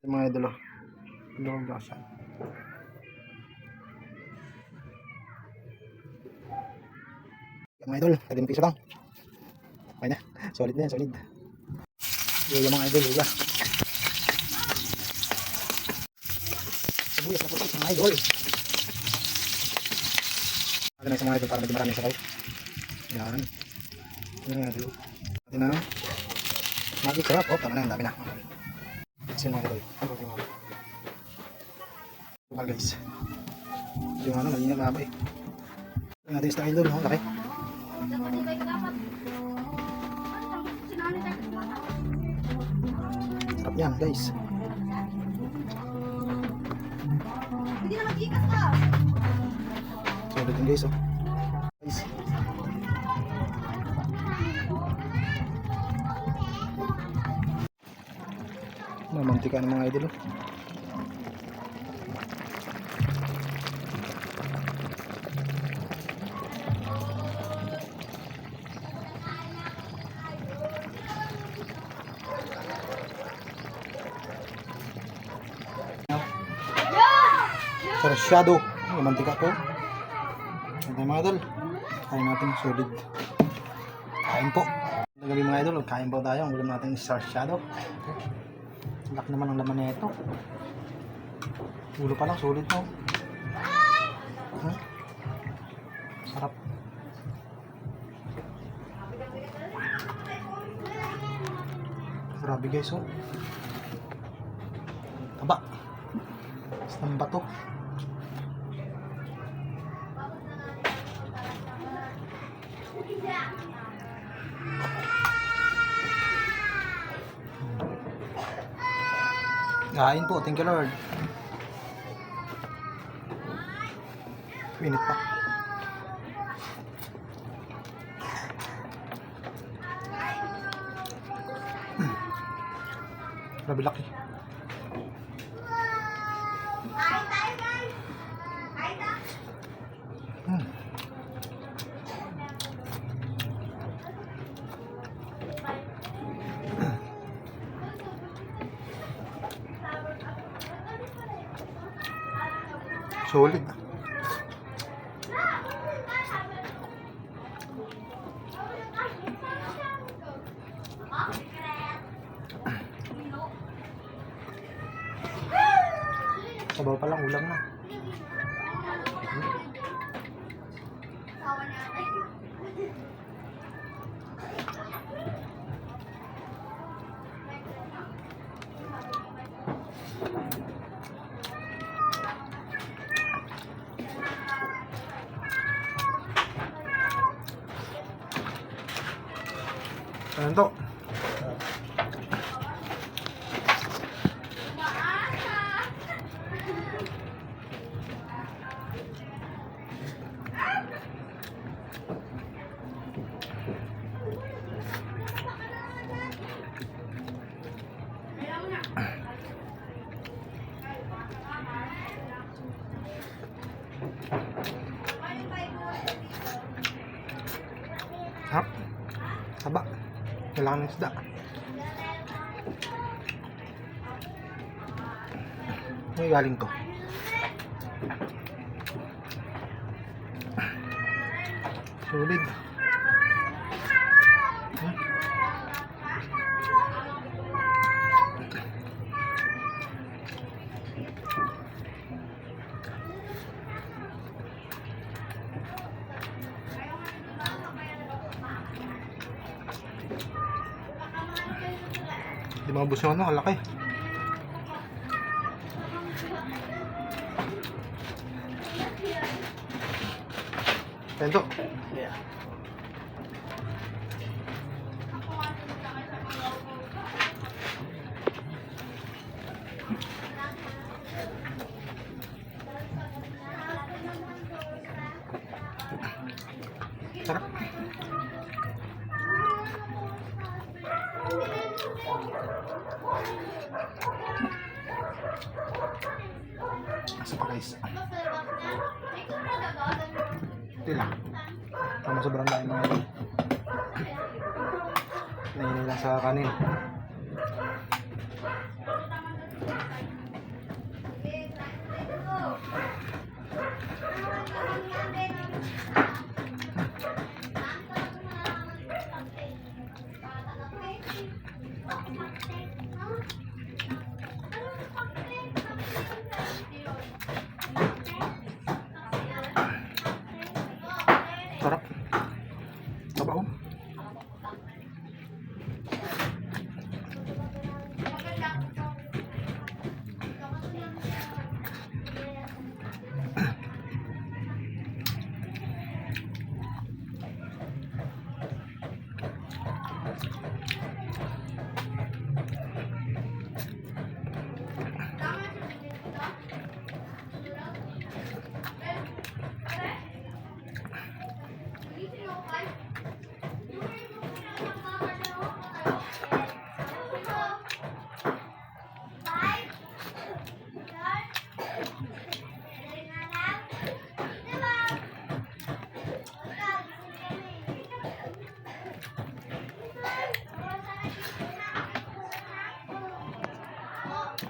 Yung mga idol, long Johnson. Mga idol, 30 piso lang. Okay na, solid na yan, solid. Yung mga idol, luga. Sabuyas na puti, mga idol. Ano na sa mga idol para medyo marami sa kayo. Yan. Yan mga idol. Pati na. Magic sarap. Oh, tama na, ang dami na. Kasi mga idol, ang pati mga. Well guys. Yung ano, mali na mababa eh. Yung natin sa idol, oh, laki. Sarap yan guys. Hindi na mag-ikas ka. Solid din guys, oh. Guys. Mamantika ng mga idol, oh. Sarsyado, mantika po. Ito mga idol, kain natin solid. Kain po. Gabi mga idol, kain po tayo. Ang ulam natin is sarsyado. Lak naman ang laman nito. Ulo pa lang, solid po. Sarap. Grabe guys, oh. Taba. Bastang bato. Kain po, thank you Lord. Pinit pa. Grabe laki. Solid. Sabaw pa lang, ulam na. Ayan to. Hap. Taba. Kailangan ng isda. May galing to. Solid. Di mabos yung ano, kalaki. Tento. Yeah. Sarap. Asa pa guys? Ito lang. Tama sobrang dahil mga ito. Nahinila sa kanin. Sarap. Sabaw.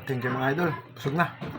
Thank you mga idol. Busog na.